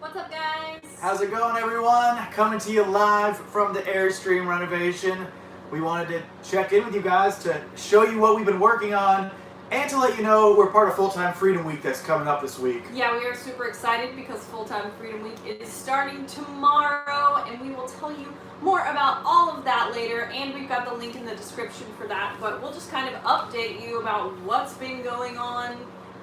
What's up, guys? How's it going, everyone? Coming to you live from the Airstream renovation. We wanted to check in with you guys to show you what we've been working on and to let you know we're part of Full-Time Freedom Week that's coming up this week. Yeah, we are super excited because Full-Time Freedom Week is starting tomorrow, and we will tell you more about all of that later, and we've got the link in the description for that, but we'll just kind of update you about what's been going on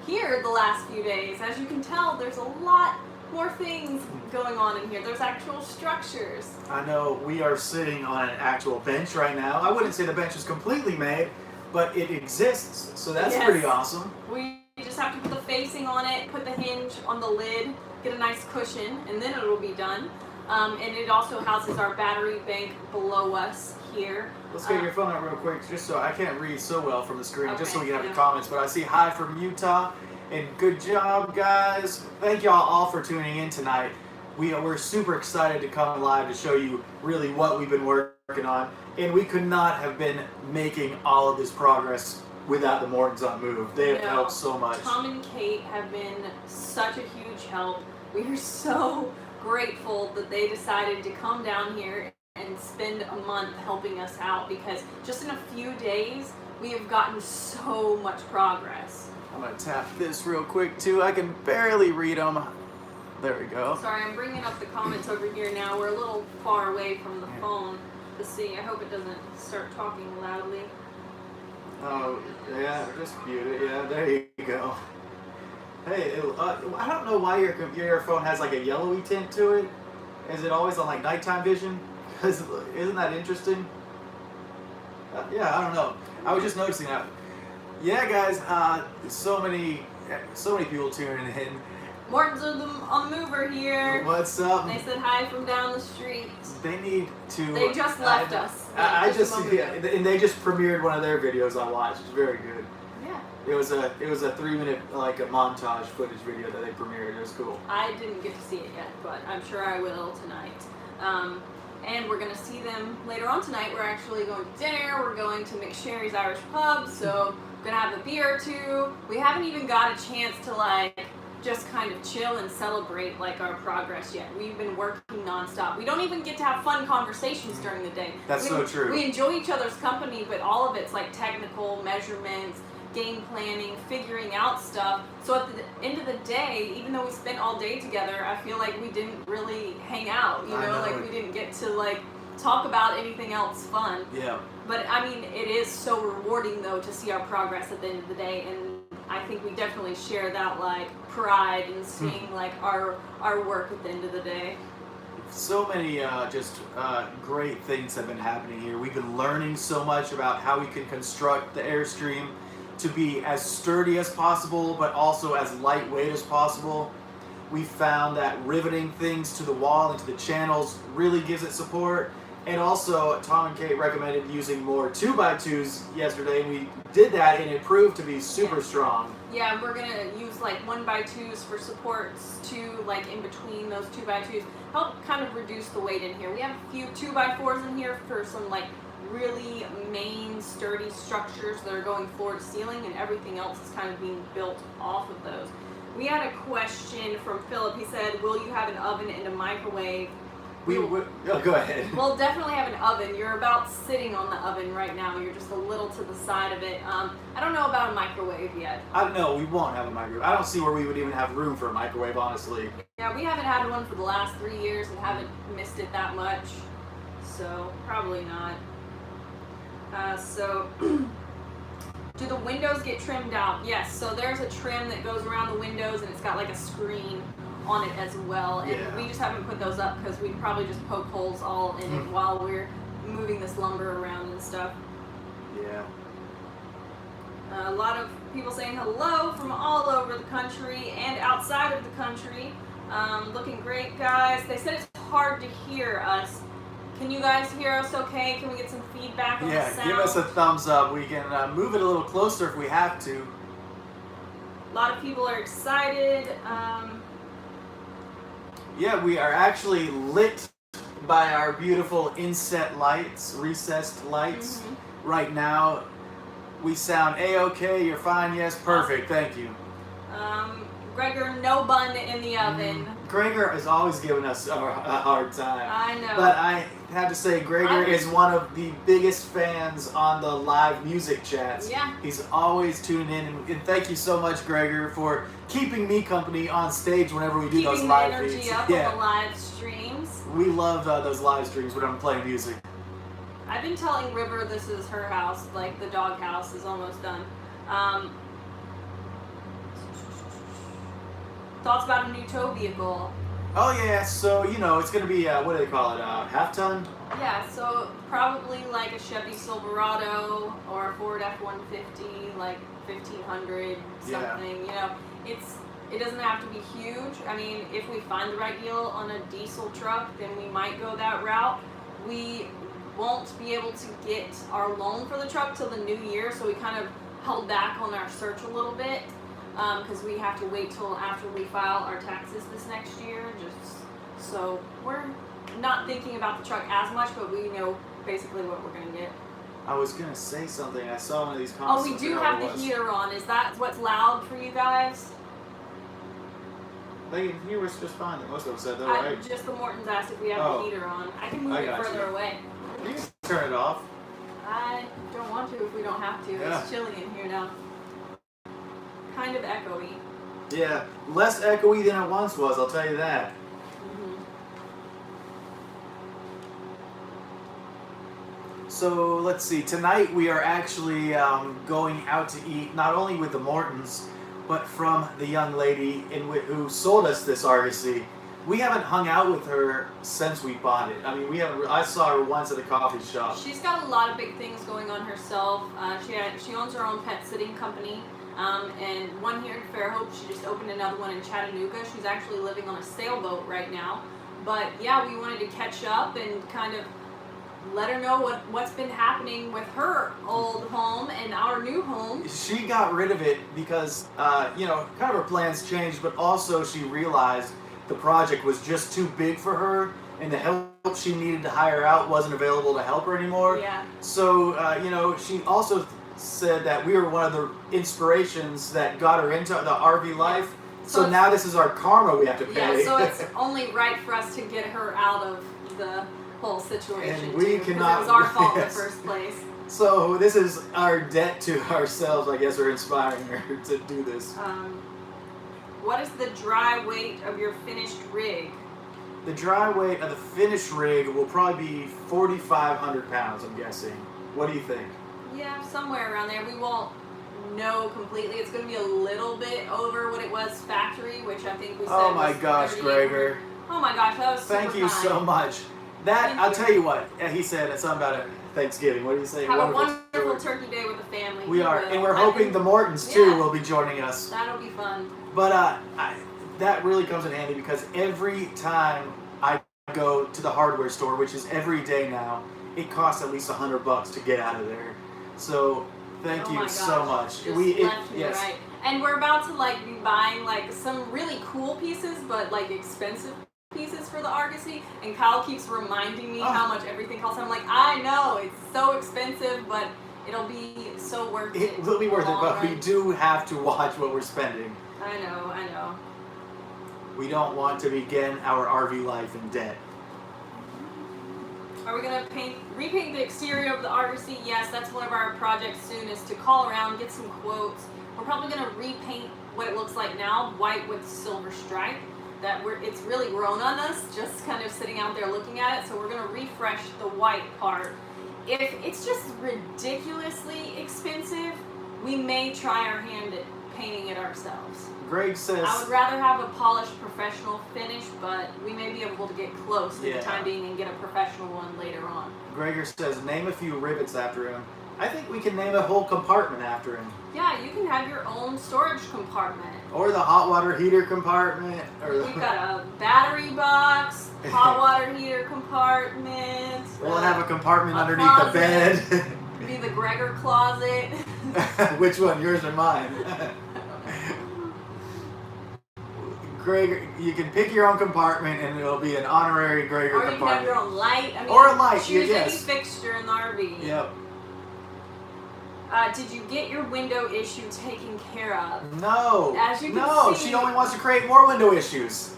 here the last few days. As you can tell, there's a lot more things going on in here. There's actual structures. I know we are sitting on an actual bench right now. I wouldn't say the bench is completely made, but it exists, so that's pretty awesome. We just have to put the facing on it, put the hinge on the lid, get a nice cushion, and then it'll be done. And it also houses our battery bank below us here. Let's get your phone out real quick, just so I can't read so well from the screen, okay, just so we can have the comments. But I see hi from Utah, and good job, guys. Thank y'all all for tuning in tonight. We're super excited to come live to show you really what we've been working on, and we could not have been making all of this progress without the Mortons on Move. They have helped so much. Tom and Kate have been such a huge help. We are so grateful that they decided to come down here and spend a month helping us out, because just in a few days we have gotten so much progress. I'm gonna tap this real quick too. I can barely read them. There we go. Sorry, I'm bringing up the comments over here now. We're a little far away from the phone to see. I hope it doesn't start talking loudly. Oh, yeah, just mute it. Yeah, there you go. Hey, I don't know why your phone has like a yellowy tint to it. Is it always on like nighttime vision? Because isn't that interesting? Yeah, I don't know. I was just noticing that. Yeah, guys, so many people tuning in. Morton's on the mover here. What's up? They said hi from down the street. They need to. They just left us. And they just premiered one of their videos I watched. It's very good. Yeah. It was a 3-minute like a montage footage video that they premiered. It was cool. I didn't get to see it yet, but I'm sure I will tonight. And we're gonna see them later on tonight. We're actually going to dinner. We're going to McSherry's Irish Pub, so we're gonna have a beer or two. We haven't even got a chance to like just kind of chill and celebrate like our progress yet. We've been working nonstop. We don't even get to have fun conversations during the day. That's so true. We enjoy each other's company, but all of it's like technical measurements, game planning, figuring out stuff. So at the end of the day, even though we spent all day together, I feel like we didn't really hang out, you know, like we didn't get to like talk about anything else fun. Yeah. But I mean, it is so rewarding though to see our progress at the end of the day, and I think we definitely share that like pride in seeing like our work at the end of the day. So many great things have been happening here. We've been learning so much about how we can construct the Airstream to be as sturdy as possible, but also as lightweight as possible. We found that riveting things to the wall and to the channels really gives it support. And also, Tom and Kate recommended using more 2x2s yesterday, and we did that, and it proved to be super strong. Yeah, we're gonna use like 1x2s for supports too, like in between those 2x2s. Help kind of reduce the weight in here. We have a few 2x4s in here for some like really main sturdy structures that are going floor to ceiling, and everything else is kind of being built off of those. We had a question from Philip. He said, will you have an oven and a microwave? Go ahead. We'll definitely have an oven. You're about sitting on the oven right now. You're just a little to the side of it. I don't know about a microwave yet. No, we won't have a microwave. I don't see where we would even have room for a microwave, honestly. Yeah, we haven't had one for the last 3 years and haven't missed it that much. So, probably not. Do the windows get trimmed out? Yes, so there's a trim that goes around the windows, and it's got like a screen on it as well, and we just haven't put those up because we'd probably just poke holes all in it while we're moving this lumber around and stuff. Yeah. A lot of people saying hello from all over the country and outside of the country. Looking great, guys. They said it's hard to hear us. Can you guys hear us okay? Can we get some feedback on the sound? Yeah, give us a thumbs up. We can move it a little closer if we have to. A lot of people are excited. Yeah, we are actually lit by our beautiful inset lights, recessed lights. Right now, we sound A-okay, you're fine, yes, perfect, thank you. Gregor, no bun in the oven. Gregor is always giving us a hard time. I know. But I have to say, Gregor is one of the biggest fans on the live music chats. Yeah. He's always tuning in, and thank you so much, Gregor, for keeping me company on stage whenever we do those live feeds. Keeping the energy up on the live streams. We love those live streams when I'm playing music. I've been telling River this is her house, like the dog house is almost done. Thoughts about a new tow vehicle? Oh yeah, so you know it's gonna be what do they call it? Half ton? Yeah, so probably like a Chevy Silverado or a Ford F-150, like 1500 something. You know, it doesn't have to be huge. I mean, if we find the right deal on a diesel truck, then we might go that route. We won't be able to get our loan for the truck till the new year, so we kind of held back on our search a little bit. Because we have to wait till after we file our taxes this next year, just so we're not thinking about the truck as much, but we know basically what we're gonna get. I was gonna say something. I saw one of these comments. Oh, we do have the heater on. Is that what's loud for you guys? They can hear us just fine. Most of them said though, right? Just the Mortons asked if we have the heater on. I can move it further away. You can turn it off. I don't want to if we don't have to. Yeah. It's chilly in here now. Kind of echoey. Yeah, less echoey than it once was, I'll tell you that. So let's see, tonight we are actually going out to eat, not only with the Mortons, but from the young lady who sold us this Argosy. We haven't hung out with her since we bought it. I mean, I saw her once at a coffee shop. She's got a lot of big things going on herself. She owns her own pet sitting company. And one here in Fairhope. She just opened another one in Chattanooga. She's actually living on a sailboat right now. But yeah, we wanted to catch up and kind of let her know what's been happening with her old home and our new home. She got rid of it because, kind of her plans changed, but also she realized the project was just too big for her and the help she needed to hire out wasn't available to help her anymore. Yeah. So, she also said that we were one of the inspirations that got her into the RV life. So now this is our karma we have to pay. Yeah, so it's only right for us to get her out of the whole situation. And we cannot. It was our fault in the first place. So this is our debt to ourselves, I guess, we're inspiring her to do this. What is the dry weight of your finished rig? The dry weight of the finished rig will probably be 4,500 pounds, I'm guessing. What do you think? Yeah, somewhere around there. We won't know completely. It's going to be a little bit over what it was factory, which I think we said. Oh my gosh, Gregor. Oh my gosh, that was super Thank you kind. so much. I'll tell you what, he said something about it. Thanksgiving. What do you say? Have a wonderful turkey day with the family. We are, and we're hoping the Mortons too will be joining us. That'll be fun. But that really comes in handy because every time I go to the hardware store, which is every day now, it costs at least $100 to get out of there. So thank you so much. Just left me right. And we're about to be buying some really cool pieces, but expensive pieces for the Argosy. And Kyle keeps reminding me how much everything costs. I'm like, I know it's so expensive, but it'll be so worth it. It will be worth it, but we do have to watch what we're spending. I know. We don't want to begin our RV life in debt. Are we going to repaint the exterior of the Argosy? Yes, that's one of our projects soon, is to call around, get some quotes. We're probably going to repaint what it looks like now, white with silver stripe. It's really grown on us, just kind of sitting out there looking at it. So we're going to refresh the white part. If it's just ridiculously expensive, we may try our hand at painting it ourselves. Greg says I would rather have a polished professional finish, but we may be able to get close for the time being and get a professional one later on. Gregor says name a few rivets after him. I think we can name a whole compartment after him. Yeah, you can have your own storage compartment. Or the hot water heater compartment. We've got a battery box, hot water heater compartment. We'll have a compartment underneath closet. the bed. Be the Gregor closet. Which one, yours or mine? Gregor, you can pick your own compartment and it'll be an honorary Gregor compartment. Or you can have your own light. Or a light, choose yes. any fixture in the RV. Yep. Did you get your window issue taken care of? No. As you can see, she only wants to create more window issues.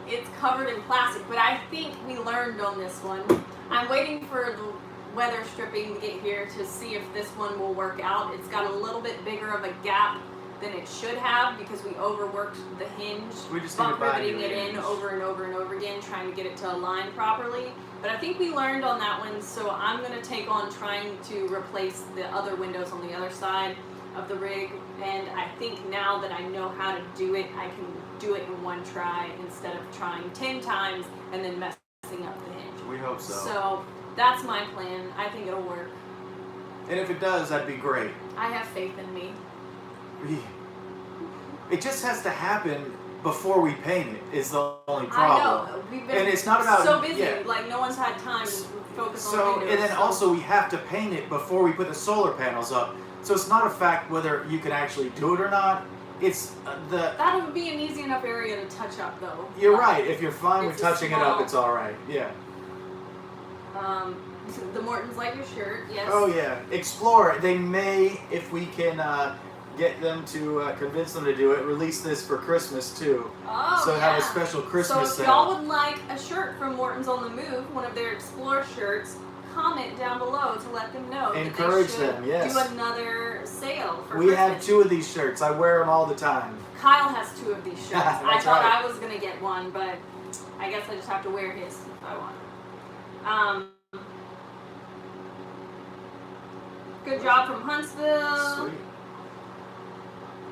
it's covered in plastic, but I think we learned on this one. I'm waiting for the weather stripping to get here to see if this one will work out. It's got a little bit bigger of a gap than it should have because we overworked the hinge, We just bump need to buy riveting new it in hinge. over and over and over again, trying to get it to align properly. But I think we learned on that one, so I'm going to take on trying to replace the other windows on the other side of the rig. And I think now that I know how to do it, I can do it in one try instead of trying 10 times and then messing up the hinge. We hope so. So that's my plan. I think it'll work. And if it does, that'd be great. I have faith in me. It just has to happen before we paint it is the only problem. I know. We've been And it's not about so busy. yeah. Like no one's had time to focus on So windows. and then so. also we have to paint it before we put the solar panels up. So it's not a fact whether you can actually do it or not. It's that would be an easy enough area to touch up, though. You're right. If you're fine with It's a touching it up, small- it's all right. Yeah. The Mortons like your shirt, yes. Oh yeah. Explore. They may, if we can get them to convince them to do it, release this for Christmas too. Oh, So yeah. have a special Christmas So if sale. y'all would like a shirt from Morton's on the Move, one of their Explore shirts, comment down below to let them know. Encourage that they should them, yes. Do another sale for We have Christmas. 2 of these shirts. I wear them all the time. Kyle has 2 of these shirts. I That's thought right. I was gonna get one, but I guess I just have to wear his if I want. Good job from Huntsville. Sweet.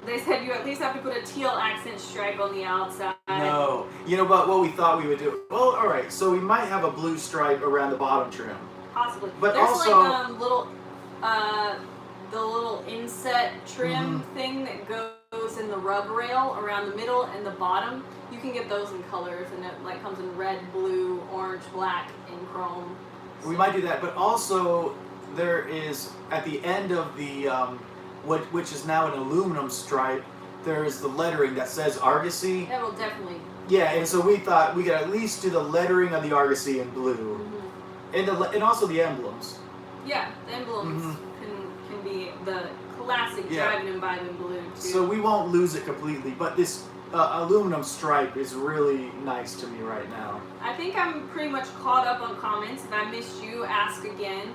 They said you at least have to put a teal accent stripe on the outside. No. You know what we thought we would do? Well, all right. So we might have a blue stripe around the bottom trim. Possibly. But There's also- like the little inset trim thing that goes in the rub rail around the middle and the bottom. You can get those in colors, and it like comes in red, blue, orange, black, and chrome. We might do that, but also there is at the end of the which is now an aluminum stripe. There's the lettering that says Argosy. That will definitely. Yeah, and so we thought we could at least do the lettering of the Argosy in blue, and also the emblems. Yeah, the emblems can be the classic Yeah. Drivin and Vibin blue too. So we won't lose it completely, but this aluminum stripe is really nice to me right now. I think I'm pretty much caught up on comments. If I missed you, ask again.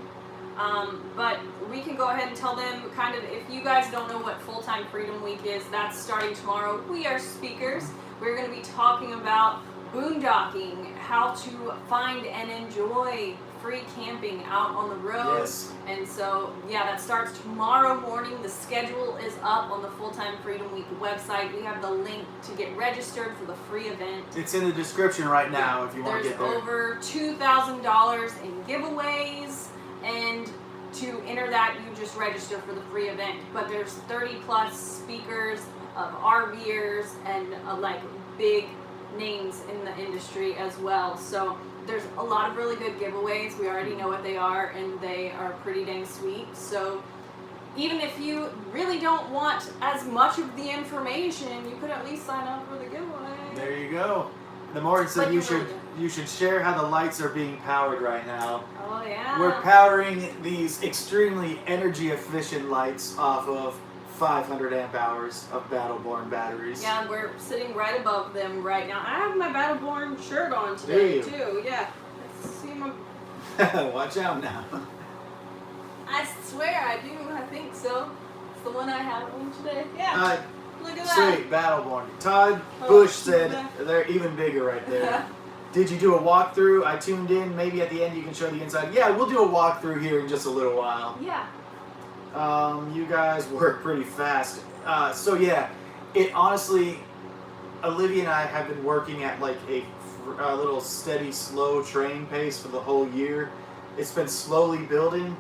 But we can go ahead and tell them kind of, if you guys don't know what Full-Time Freedom Week is, that's starting tomorrow. We are speakers. We're going to be talking about boondocking, how to find and enjoy free camping out on the road. Yes. And so, yeah, that starts tomorrow morning. The schedule is up on the Full-Time Freedom Week website. We have the link to get registered for the free event. It's in the description right now if you want to There's get there. over $2,000 in giveaways, and to enter that, you just register for the free event. But there's 30 plus speakers of RVers and like big names in the industry as well. So there's a lot of really good giveaways. We already know what they are, and they are pretty dang sweet. So even if you really don't want as much of the information, you could at least sign up for the giveaway. There you go. The Morton said But you should share how the lights are being powered right now. Oh yeah. We're powering these extremely energy efficient lights off of 500 amp hours of Battleborn batteries. Yeah, we're sitting right above them right now. I have my Battleborn shirt on Do today you? too. Yeah. Let's see my. Watch out now. I swear I do. I think so. It's the one I have on today. Yeah. Look at that. Sweet, Battleborn. Todd Oh, Bush said yeah. they're even bigger right there. Did you do a walkthrough? I tuned in. Maybe at the end you can show the inside. Yeah, we'll do a walkthrough here in just a little while. Yeah. You guys work pretty fast. So yeah, it honestly, Olivia and I have been working at like a little steady, slow train pace for the whole year. It's been slowly building,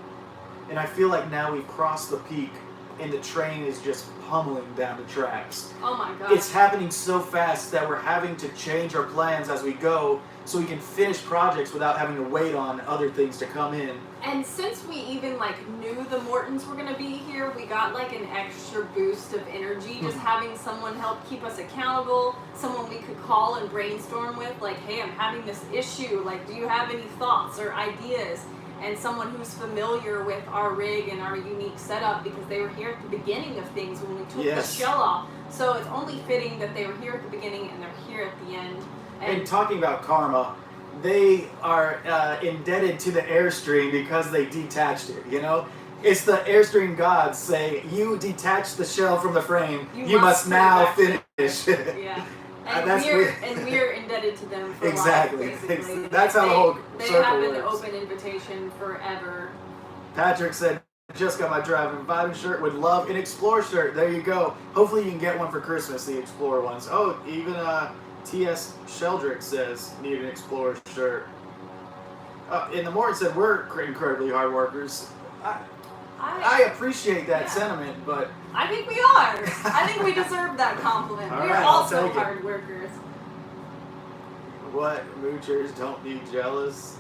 and I feel like now we've crossed the peak, and the train is just pummeling down the tracks. Oh my god. It's happening so fast that we're having to change our plans as we go so we can finish projects without having to wait on other things to come in. And since we even like knew the Mortons were gonna be here, we got like an extra boost of energy just having someone help keep us accountable, someone we could call and brainstorm with, like, hey, I'm having this issue, like, do you have any thoughts or ideas? And someone who's familiar with our rig and our unique setup, because they were here at the beginning of things when we took Yes. the shell off. So it's only fitting that they were here at the beginning and they're here at the end. And talking about karma, they are indebted to the Airstream because they detached it, you know? It's the Airstream gods say, you detach the shell from the frame, you must now finish. Yeah. And we're indebted to them for exactly. life, basically. That's how the whole they circle have an works. open invitation forever. Patrick said, just got my Drivin and Vibin shirt, would love an Explore shirt. There you go. Hopefully you can get one for Christmas, the Explore ones. Oh, even T.S. Sheldrick says, need an Explore shirt. In the morning said, we're incredibly hard workers. I appreciate that sentiment, but... I think we are. I think we deserve that compliment. All We're right, also hard workers. What? Moochers don't need jealous?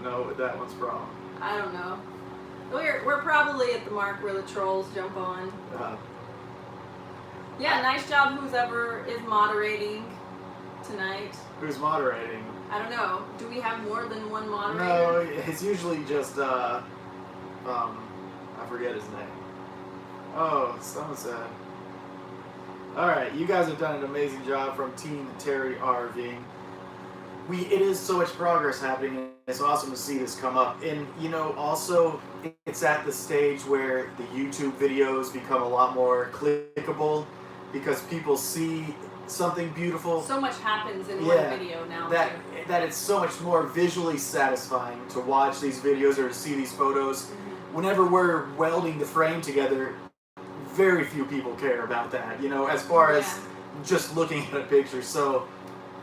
No, that one's wrong. I don't know. We're probably at the mark where the trolls jump on. Yeah, nice job whoever is moderating tonight. Who's moderating? I don't know. Do we have more than one moderator? No, it's usually just, I forget his name. Oh, someone said. Alright, you guys have done an amazing job from Team Terry RV. It is so much progress happening, and it's awesome to see this come up. And, you know, also, it's at the stage where the YouTube videos become a lot more clickable because people see something beautiful. So much happens in one video now. That it's so much more visually satisfying to watch these videos or to see these photos. Mm-hmm. Whenever we're welding the frame together, very few people care about that, you know, as far as just looking at a picture. So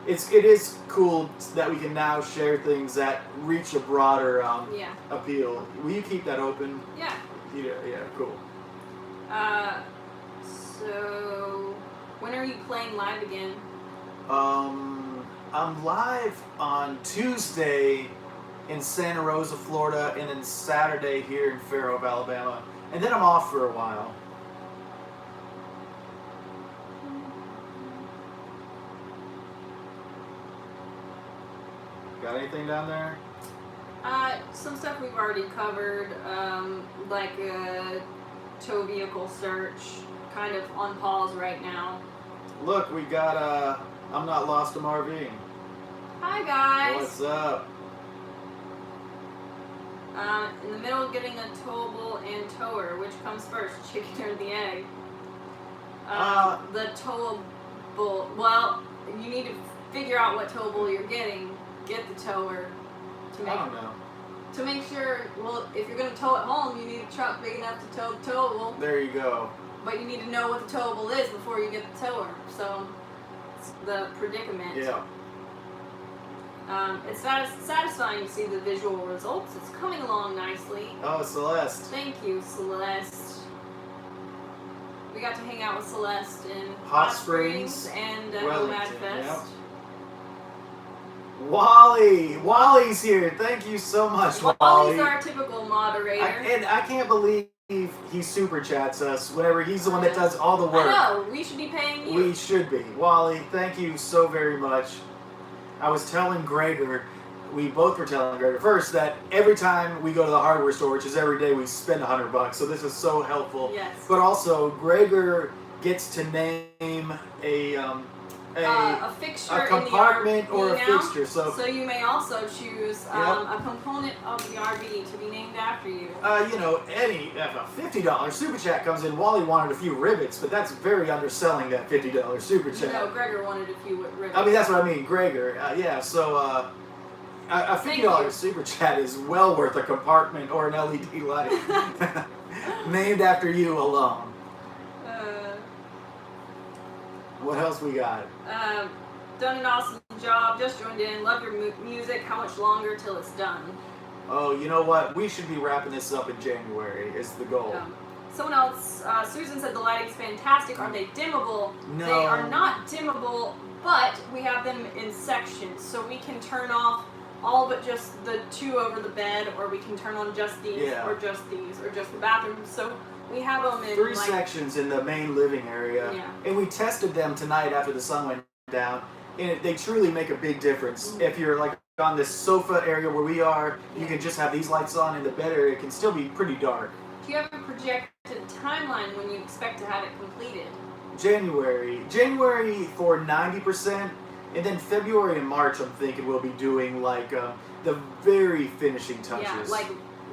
it is cool that we can now share things that reach a broader appeal. Will you keep that open? Yeah. Yeah, cool. So when are you playing live again? I'm live on Tuesday in Santa Rosa, Florida, and then Saturday here in Fairhope, Alabama. And then I'm off for a while. Got anything down there? Some stuff we've already covered, like a tow vehicle search, kind of on pause right now. Look, we got I'm Not Lost, I'm RVing. Hi guys! What's up? In the middle of getting a towable and tower, which comes first, chicken or the egg? The towable, well, you need to figure out what towable you're getting. Get the tower to make sure, well, if you're going to tow it home, you need a truck big enough to tow the towable. There you go. But you need to know what the towable is before you get the tower. So, it's the predicament. Yeah. It's satisfying to see the visual results. It's coming along nicely. Oh, Celeste. Thank you, Celeste. We got to hang out with Celeste in Hot Springs and Wellington, Mad Fest. Yep. Wally's here. Thank you so much, Wally. Wally's our typical moderator. And I can't believe he super chats us whenever he's the one that does all the work. I know. We should be paying you. We should be. Wally, thank you so very much. I was telling Gregor, we both were telling Gregor first that every time we go to the hardware store, which is every day, we spend $100. So this is so helpful. Yes. But also, Gregor gets to name a fixture, a compartment, in the RV or a now. fixture. So you may also choose a component of the RV to be named after you. You know, if a $50 super chat comes in, Wally wanted a few rivets, but that's very underselling that $50 super chat. No, Gregor wanted a few rivets. I mean, that's what I mean, Gregor. So a $50 super chat is well worth a compartment or an LED light named after you alone. What else we got? Done an awesome job. Just joined in. Love your music. How much longer till it's done? Oh, you know what? We should be wrapping this up in January is the goal. Someone else, Susan said the lighting's fantastic. Are they dimmable? No. They are not dimmable, but we have them in sections. So we can turn off all but just the two over the bed, or we can turn on just these, or just these, or just the bathroom. So we have them in 3 sections in the main living area. Yeah. And we tested them tonight after the sun went down. And they truly make a big difference. Mm-hmm. If you're like on this sofa area where we are, you can just have these lights on, and the bed area can still be pretty dark. Do you have a projected timeline when you expect to have it completed? January for 90%, And then February and March, I'm thinking we'll be doing like the very finishing touches. Yeah, like,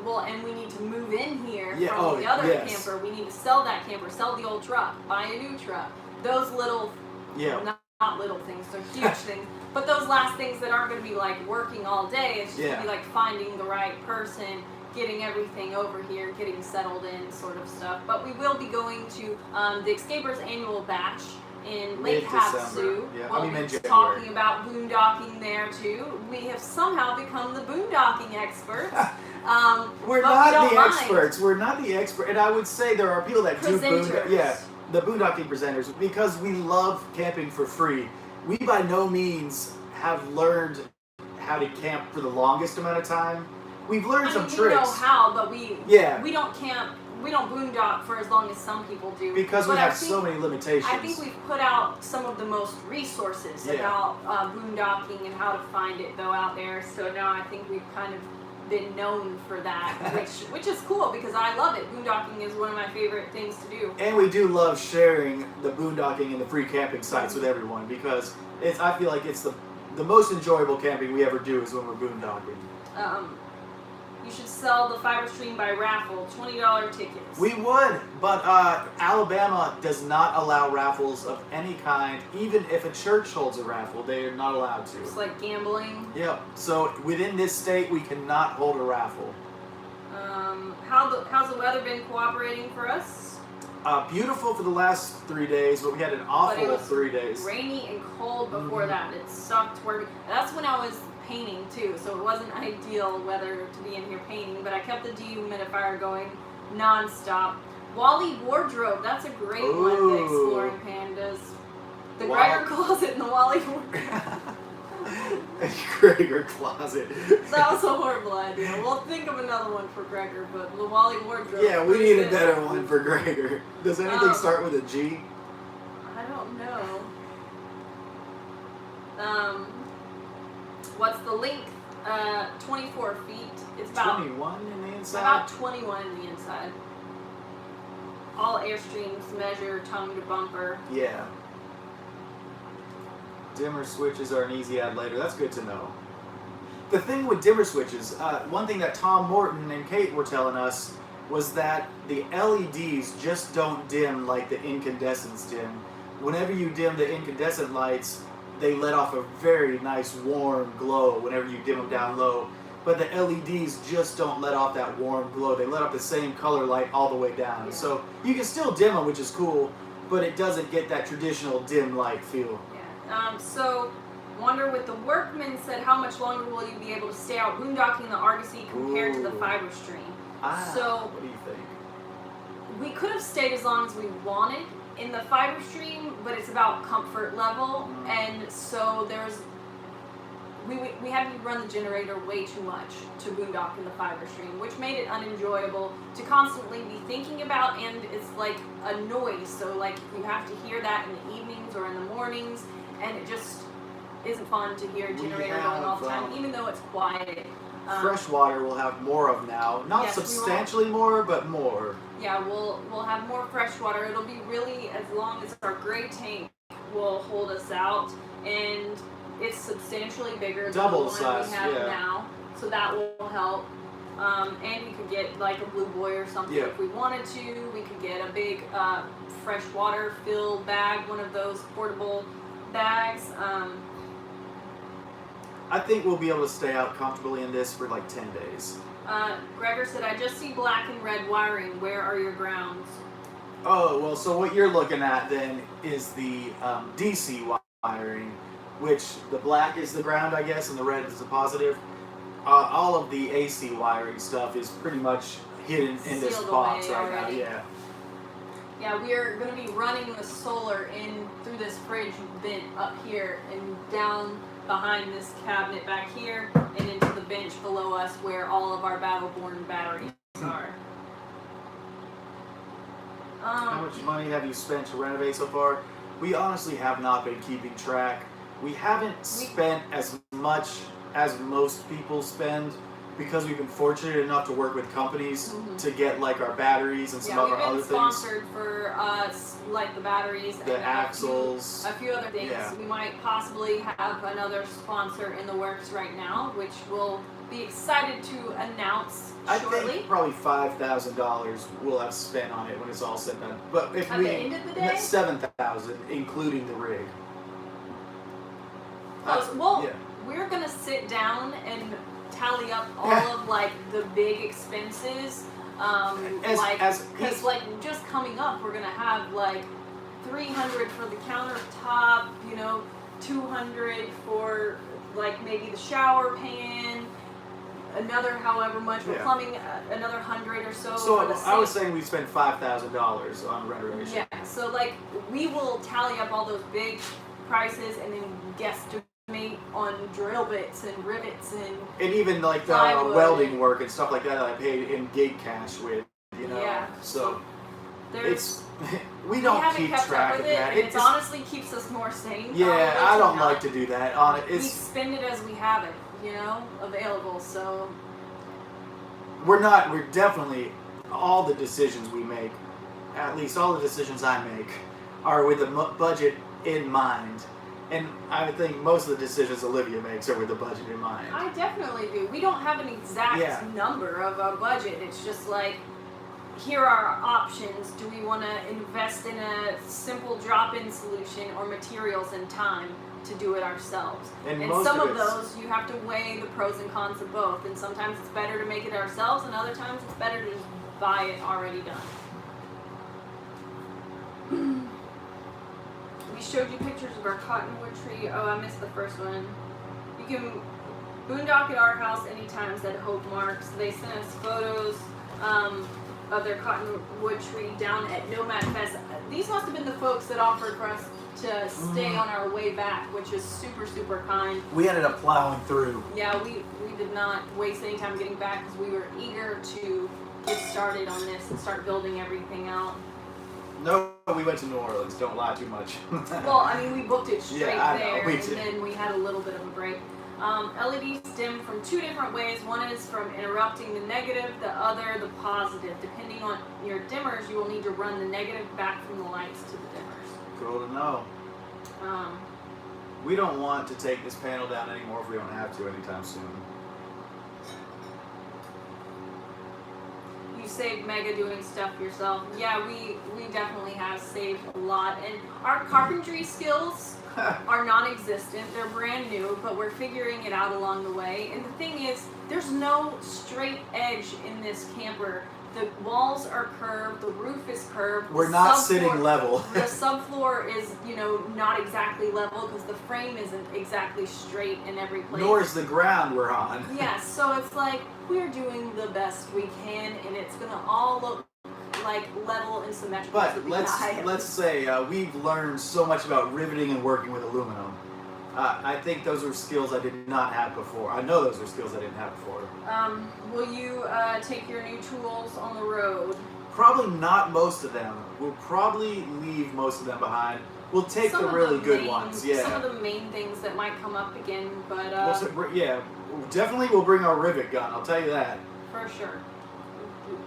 well, and we need to move in here Yeah, from the other yes. camper. We need to sell that camper, sell the old truck, buy a new truck. Those little, not little things, they're huge things. But those last things that aren't going to be like working all day, it's just going to be like finding the right person, getting everything over here, getting settled in sort of stuff. But we will be going to the Escapers annual bash in Lake Havasu. Yeah, we'll be talking about boondocking there too. We have somehow become the boondocking experts. We're not the experts. We're not the expert. And I would say there are people that do boondocking. Yeah, the boondocking presenters, because we love camping for free. We by no means have learned how to camp for the longest amount of time. We've learned some tricks. We know how, but we don't camp. We don't boondock for as long as some people do. Because we have so many limitations. I think we've put out some of the most resources about boondocking and how to find it though out there. So now I think we've kind of been known for that, which is cool because I love it. Boondocking is one of my favorite things to do. And we do love sharing the boondocking and the free camping sites with everyone because I feel like it's the most enjoyable camping we ever do is when we're boondocking. You should sell the Fiberstream by raffle, $20 tickets. We would, but Alabama does not allow raffles of any kind. Even if a church holds a raffle, they are not allowed to. It's like gambling. Yep. So within this state, we cannot hold a raffle. How's the weather been cooperating for us? Beautiful for the last 3 days, but we had an awful 3 days. Rainy and cold before that. It sucked working. That's when I was painting too, so it wasn't ideal weather to be in here painting, but I kept the dehumidifier going non-stop. Wally wardrobe, that's a great one, the Exploring Pandas. The Gregor closet and the Wally wardrobe. Gregor closet. That was a horrible idea. We'll think of another one for Gregor, but the Wally wardrobe. Yeah, we need a better one for Gregor. Does anything start with a G? I don't know. What's the length? 24 feet. It's about 21 in the inside. About 21 in the inside. All Airstreams measure tongue to bumper. Yeah. Dimmer switches are an easy add later. That's good to know. The thing with dimmer switches, one thing that Tom Morton and Kate were telling us was that the LEDs just don't dim like the incandescents dim. Whenever you dim the incandescent lights, they let off a very nice warm glow whenever you dim them down low. But the LEDs just don't let off that warm glow. They let off the same color light all the way down. Yeah. So you can still dim them, which is cool, but it doesn't get that traditional dim light feel. Yeah. So, wonder with the Workman said, how much longer will you be able to stay out boondocking the Argosy compared to the Fiberstream? So, what do you think? We could have stayed as long as we wanted in the Fiberstream, but it's about comfort level, and so we had to run the generator way too much to boondock in the Fiberstream, which made it unenjoyable to constantly be thinking about, and it's like a noise, so like you have to hear that in the evenings or in the mornings, and it just isn't fun to hear a generator going all the time, even though it's quiet. Freshwater we'll have more of now. Not substantially more, but more. Yeah, we'll have more freshwater. It'll be really as long as our gray tank will hold us out, and it's substantially bigger than the one we have now, so that will help. And we could get like a Blue Boy or something if we wanted to. We could get a big freshwater filled bag, one of those portable bags. I think we'll be able to stay out comfortably in this for like 10 days. Gregor said, I just see black and red wiring. Where are your grounds? Oh, well, so what you're looking at then is the DC wiring, which the black is the ground, I guess, and the red is the positive. All of the AC wiring stuff is pretty much hidden in this box right now. Yeah. Yeah, we are going to be running the solar in through this fridge vent up here and down behind this cabinet back here and into the bench below us where all of our Battleborn batteries are. How much money have you spent to renovate so far? We honestly have not been keeping track. We haven't spent as much as most people spend. because we've been fortunate enough to work with companies Mhm. to get like our batteries and some Yeah, of we've our other been things. sponsored for like the batteries The and axles. a few other things. Yeah. We might possibly have another sponsor in the works right now, which we'll be excited to announce I shortly. think probably $5,000 we'll have spent on it when it's all said and done. But if At the end of the day? that's 7,000 including the rig. Well, yeah. we're gonna sit down and tally up all Yeah. of like the big expenses. Because like just coming up, we're gonna have like 300 for the countertop, 200 for like maybe the shower pan, another however much for Yeah. plumbing, another 100 or so. So for the I was sink. saying we spent $5,000 on renovation. Yeah, so like we will tally up all those big prices and then guesstimate on drill bits and rivets And even like the plywood welding and- work and stuff like that I paid in gig cash with, Yeah. So there's it's we don't haven't keep kept track up of with it, that. and It it just, honestly keeps us more sane. yeah, probably, I don't not. like to do that. On it, We it's spend it as we have it, available. So we're definitely all the decisions we make, at least all the decisions I make, are with the budget in mind. And I think most of the decisions Olivia makes are with the budget in mind. I definitely do. We don't have an exact Yeah. number of a budget. It's just like, here are our options. Do we want to invest in a simple drop-in solution or materials and time to do it ourselves? And And most some of of it's- those, you have to weigh the pros and cons of both. And sometimes it's better to make it ourselves, and other times it's better to just buy it already done. We showed you pictures of our cottonwood tree. Oh, I missed the first one. You can boondock at our house anytime, said Hope Marks. They sent us photos of their cottonwood tree down at Nomad Fest. These must have been the folks that offered for us to stay on our way back, which is super, super kind. We ended up plowing through. Yeah, we did not waste any time getting back because we were eager to get started on this and start building everything out. No, we went to New Orleans. Don't lie too much. Well, I mean, we booked it straight Yeah, I know, there, we and did. then we had a little bit of a break. LEDs dim from two different ways. One is from interrupting the negative, the other the positive. Depending on your dimmers, you will need to run the negative back from the lights to the dimmers. Cool to know. We don't want to take this panel down anymore if we don't have to anytime soon. You saved mega doing stuff yourself. Yeah, we definitely have saved a lot. And our carpentry skills are non-existent. They're brand new, but we're figuring it out along the way. And the thing is, there's no straight edge in this camper. The walls are curved, the roof is curved. We're the not subfloor- sitting level. The subfloor is, not exactly level because the frame isn't exactly straight in every place. Nor is the ground we're on. Yes, so it's like we're doing the best we can, and it's gonna all look like level and symmetrical. to But the let's eye. say we've learned so much about riveting and working with aluminum. I think those are skills I did not have before. I know those are skills I didn't have before. Will you take your new tools on the road? Probably not most of them. We'll probably leave most of them behind. We'll take Some the of really the good main- ones. Yeah. Some of the main things that might come up again, but Yeah. Definitely we'll bring our rivet gun. I'll tell you that. for sure.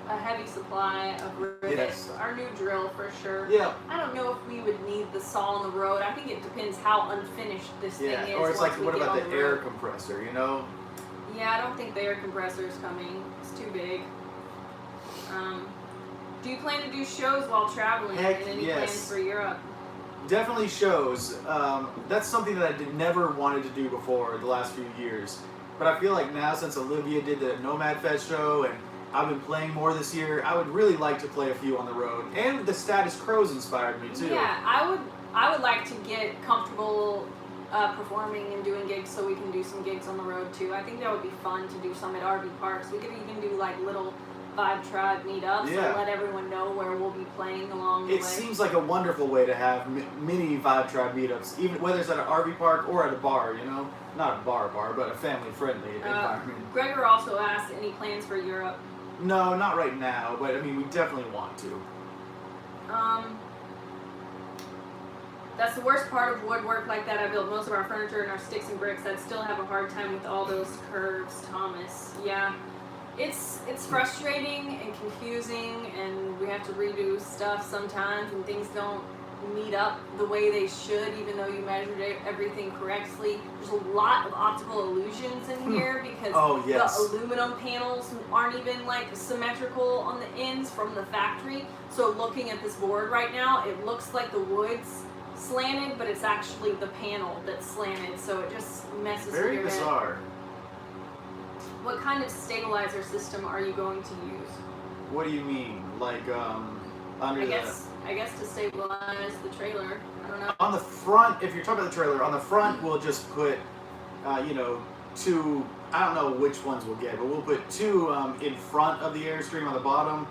A heavy supply of rivets. Yes. Our new drill for sure. Yeah. I don't know if we would need the saw on the road. I think it depends how unfinished this thing Yeah. is. Or it's once like, we what get about on the air road. compressor? Yeah, I don't think the air compressor is coming. It's too big. Do you plan to do shows while traveling? Heck, and any yes. plans for Europe? Definitely shows. That's something that I never wanted to do before the last few years. But I feel like now, since Olivia did the Nomad Fest show and I've been playing more this year, I would really like to play a few on the road. And the Status Crows inspired me too. Yeah, I would like to get comfortable performing and doing gigs so we can do some gigs on the road too. I think that would be fun to do some at RV parks. We could even do like little Vibe Tribe meetups Yeah. and let everyone know where we'll be playing along the It way. seems like a wonderful way to have mini Vibe Tribe meetups, even whether it's at an RV park or at a bar, Not a bar, but a family-friendly environment. Gregor also asked any plans for Europe. No, not right now, but I mean, we definitely want to. That's the worst part of woodwork like that. I built most of our furniture and our sticks and bricks. I'd still have a hard time with all those curves, Thomas. Yeah, it's frustrating and confusing, and we have to redo stuff sometimes, and things don't meet up the way they should, even though you measured everything correctly. There's a lot of optical illusions in here because the aluminum panels aren't even like symmetrical on the ends from the factory. So looking at this board right now, it looks like the wood's slanted, but it's actually the panel that's slanted, so it just messes with your head. Very bizarre. What kind of stabilizer system are you going to use? What do you mean? Like under I guess to stabilize the trailer. I don't know. On the front, if you're talking about the trailer, on the front we'll just put, you know, two. I don't know which ones we'll get, but we'll put two in front of the Airstream on the bottom.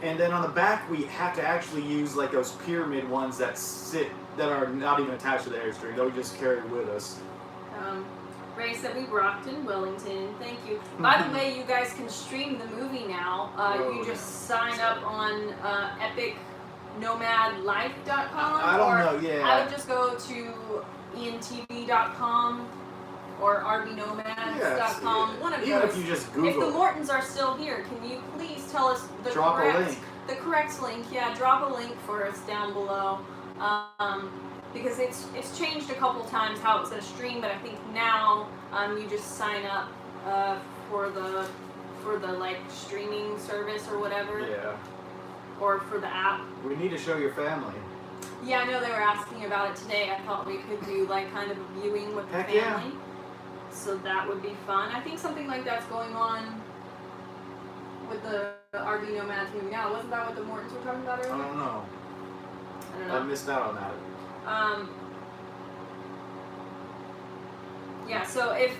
And then on the back, we have to actually use like those pyramid ones that are not even attached to the Airstream. That we just carry with us. Ray said we rocked in Wellington. Thank you. By the way, you guys can stream the movie now. You just sign up on epicnomadlife.com. I don't know. Yeah. I would just go to entv.com or rbnomads.com. One of Even those. if you just Google. If the Mortons are still here, can you please tell us the drop a link. The correct link? Yeah, drop a link for us down below. Because it's changed a couple times how it's going to stream, but I think now you just sign up for the like streaming service or whatever. Yeah. Or for the app. We need to show your family. Yeah, I know they were asking about it today. I thought we could do like kind of a viewing with the family. Yeah. So that would be fun. I think something like that's going on with the RV Nomads movie now. Wasn't that what the Mortons were talking about earlier? I don't know. I missed out on that. Yeah, so if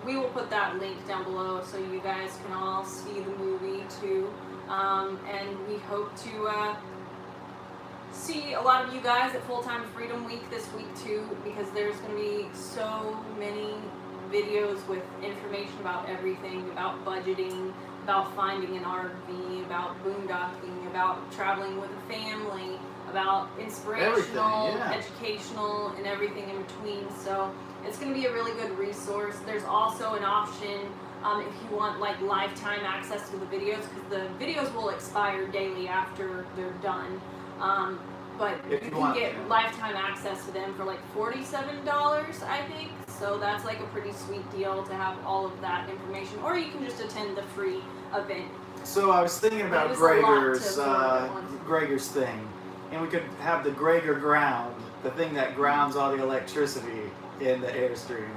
we will put that link down below so you guys can all see the movie too. And we hope to see a lot of you guys at Full Time Freedom Week this week too, because there's going to be so many videos with information about everything, about budgeting, about finding an RV, about boondocking, about traveling with a family, about inspirational, educational, and everything in between. So it's going to be a really good resource. There's also an option if you want like lifetime access to the videos, because the videos will expire daily after they're done. But you can get lifetime access to them for like $47, I think. So that's like a pretty sweet deal to have all of that information. Or you can just attend the free event. So I was thinking about Gregor's thing. And we could have the Gregor ground, the thing that grounds all the electricity in the Airstream.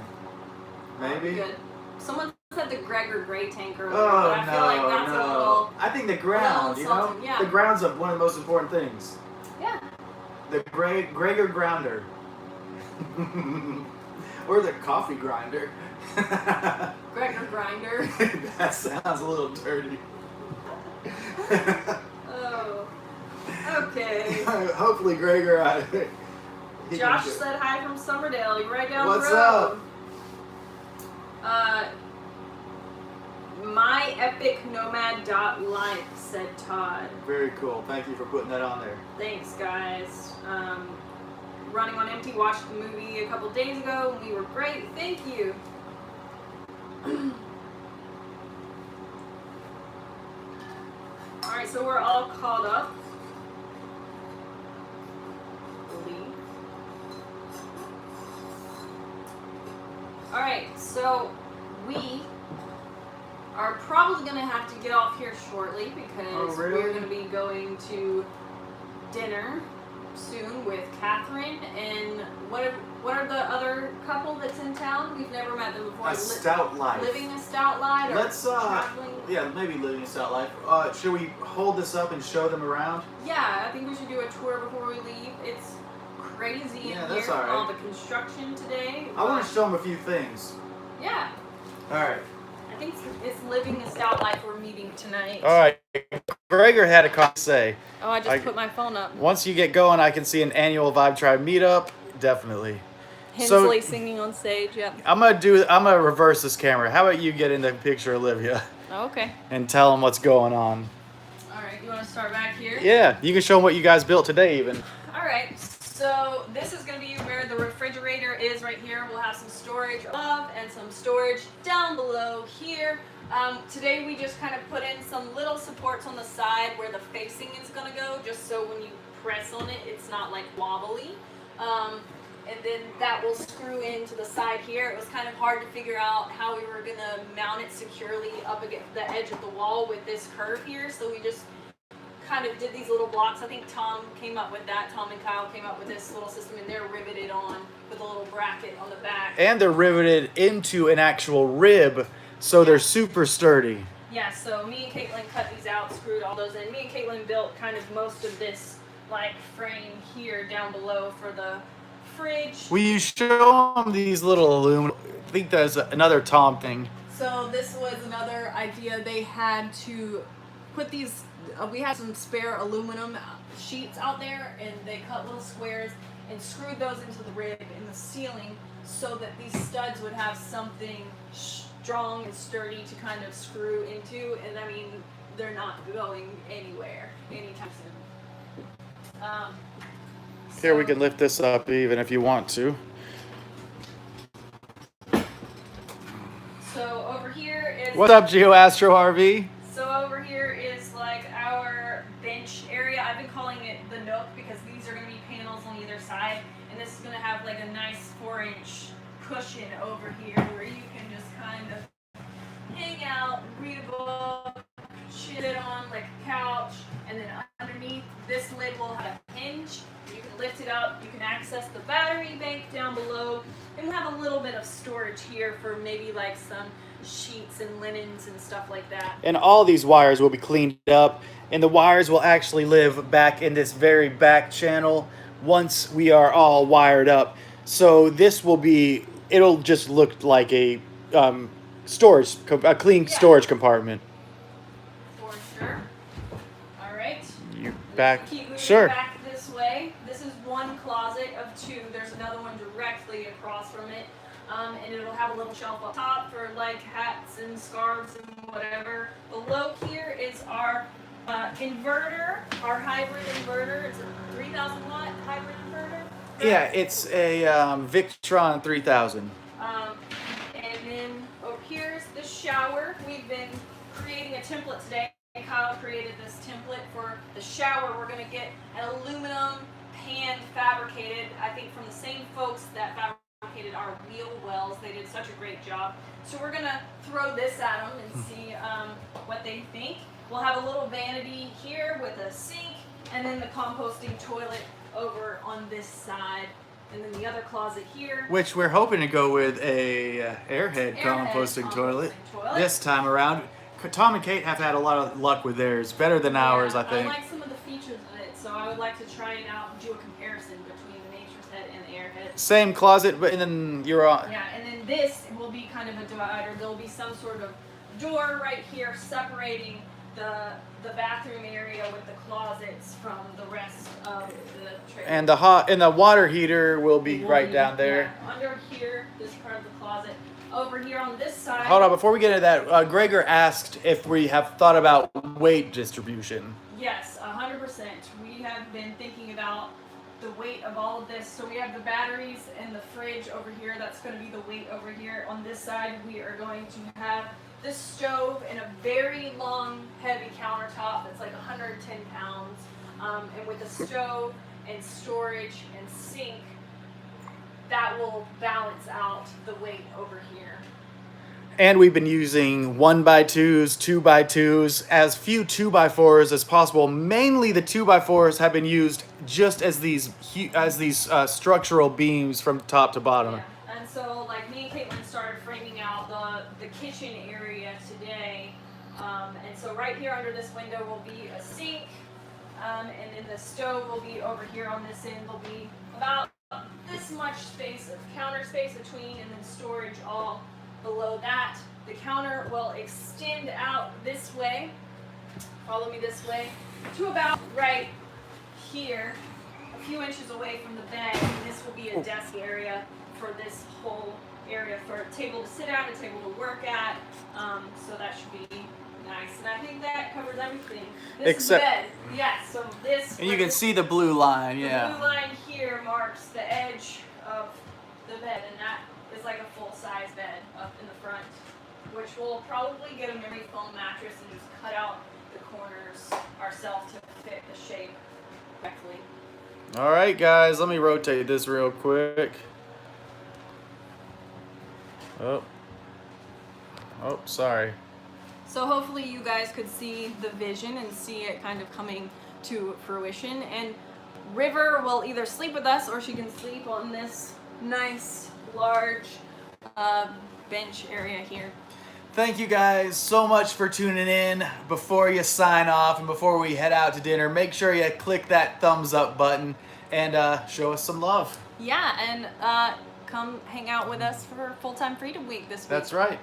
Maybe? Good. Someone said the Gregor Gray tank earlier, but I feel like that's a little... I think the ground, you know? Yeah. The ground's one of the most important things. Yeah. The Gregor grounder. Or the coffee grinder. Gregor grinder. That sounds a little dirty. Oh. Okay. Hopefully Gregor... Josh said hi from Summerdale. You're right down What's the road. up? myepicnomad.life, said Todd. Very cool. Thank you for putting that on there. Thanks, guys. Running on Empty watched the movie a couple days ago, and we were great. Thank you. Alright, so we're all caught up. Alright, so we are probably going to have to get off here shortly because we're going to be going to dinner soon with Catherine and what are the other couple that's in town? We've never met them before. A Stout Life. Living a Stout Life or traveling? Yeah, maybe Living a Stout Life. Should we hold this up and show them around? Yeah, I think we should do a tour before we leave. It's crazy in here with all the construction today. I want to show them a few things. Yeah. All right. I think it's Living a Stout Life we're meeting tonight. All right. Gregor had a comment to say. Oh, I just put my phone up. Once you get going, I can see an annual Vibe Tribe meetup. Definitely. Hensley singing on stage, yep. I'm gonna reverse this camera. How about you get in the picture, Olivia? Oh, okay. And tell them what's going on. All right, you want to start back here? Yeah, you can show them what you guys built today even. All right, so So this is going to be where the refrigerator is right here. We'll have some storage above and some storage down below here. Today we just kind of put in some little supports on the side where the facing is going to go, just so when you press on it, it's not like wobbly. And then that will screw into the side here. It was kind of hard to figure out how we were going to mount it securely up against the edge of the wall with this curve here. So we just kind of did these little blocks. I think Tom came up with that. Tom and Kyle came up with this little system, and they're riveted on with a little bracket on the back. And they're riveted into an actual rib, so they're super sturdy. Yeah, so me and Caitlin cut these out, screwed all those in. Me and Caitlin built kind of most of this like frame here down below for the fridge. Will you show them these little aluminum? I think that's another Tom thing. So this was another idea. They had to put these, we had some spare aluminum sheets out there, and they cut little squares and screwed those into the rib in the ceiling so that these studs would have something strong and sturdy to kind of screw into. And I mean, they're not going anywhere anytime soon. Here, we can lift this up even if you want to. So over here is... What's up, Geo Astro RV? So over here is like our bench area. I've been calling it the nook because these are going to be panels on either side. And this is going to have like a nice 4-inch cushion over here where you can just kind of hang out, read a book, sit on like a couch. And then underneath this lid will have a hinge. You can lift it up, you can access the battery bank down below, and we'll have a little bit of storage here for maybe like some sheets and linens and stuff like that. And all these wires will be cleaned up, and the wires will actually live back in this very back channel once we are all wired up. So this will be, it'll just look like a storage, a clean storage compartment. For sure. All right. You back? Keep moving Sure. back this way. This is one closet of two. There's another one directly across from it. And it'll have a little shelf up top for like hats and scarves and whatever. Below here is our inverter, our hybrid inverter. It's a 3,000 watt hybrid inverter. Yeah, it's a Victron 3000. And then over here is the shower. We've been creating a template today. Kyle created this template for the shower. We're going to get an aluminum pan fabricated, I think from the same folks that fabricated our wheel wells. They did such a great job. So we're going to throw this at them and see what they think. We'll have a little vanity here with a sink, and then the composting toilet over on this side. And then the other closet here. Which we're hoping to go with a Airhead composting toilet this time around. Tom and Kate have had a lot of luck with theirs. Better than ours, I think. I like some of the features of it, so I would like to try it out and do a comparison between the Nature's Head and the Airhead. Same closet, but and then you're on. Yeah, and then this will be kind of a divider. There'll be some sort of door right here separating the bathroom area with the closets from the rest of the trailer. And the water heater will be right down there. Yeah, under here, this part of the closet. Over here on this side. Hold on, before we get into that, Gregor asked if we have thought about weight distribution. Yes, 100%. We have been thinking about the weight of all of this. So we have the batteries and the fridge over here. That's going to be the weight over here. On this side, we are going to have this stove and a very long, heavy countertop that's like 110 pounds. And with the stove and storage and sink, that will balance out the weight over here. And we've been using 1x2s, 2x2s, as few 2x4s as possible. Mainly the 2x4s have been used just as these structural beams from top to bottom. Yeah. And so like me and Caitlin started framing out the kitchen area today. And so right here under this window will be a sink. And then the stove will be over here on this end. There'll be about this much space of counter space between, and then storage all below that. The counter will extend out this way, follow me this way, to about right here, a few inches away from the bed. And this will be a desk area for this whole area, for a table to sit at, a table to work at. So that should be nice. And I think that covers everything. This Except, is bed. Yes, so this. And you can see the blue line, yeah. The blue line here here marks the edge of the bed, and that is like a full-size bed up in the front, which we'll probably get a memory foam mattress and just cut out the corners ourselves to fit the shape correctly. All right, guys, let me rotate this real quick. Oh, sorry. So hopefully you guys could see the vision and see it kind of coming to fruition. And River will either sleep with us or she can sleep on this nice, large bench area here. Thank you guys so much for tuning in. Before you sign off and before we head out to dinner, make sure you click that thumbs up button and show us some love. Yeah, and come hang out with us for Full-Time Freedom Week this week. That's right.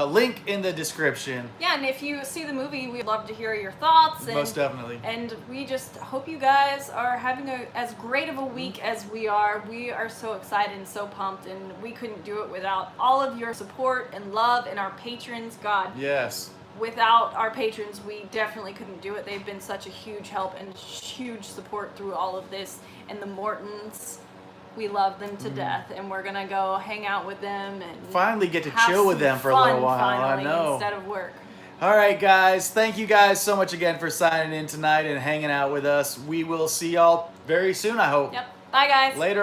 Link in the description. Yeah, and if you see the movie, we'd love to hear your thoughts. And, Most definitely. And we just hope you guys are having as great of a week as we are. We are so excited and so pumped, and we couldn't do it without all of your support and love and our patrons. God. Yes. Without our patrons, we definitely couldn't do it. They've been such a huge help and huge support through all of this. And the Mortons, we love them to death, and we're gonna go hang out with them and finally get to have chill with some them for a fun little while. finally, I know. instead of work. All right, guys. Thank you guys so much again for signing in tonight and hanging out with us. We will see y'all very soon, I hope. Yep. Bye, guys. Later.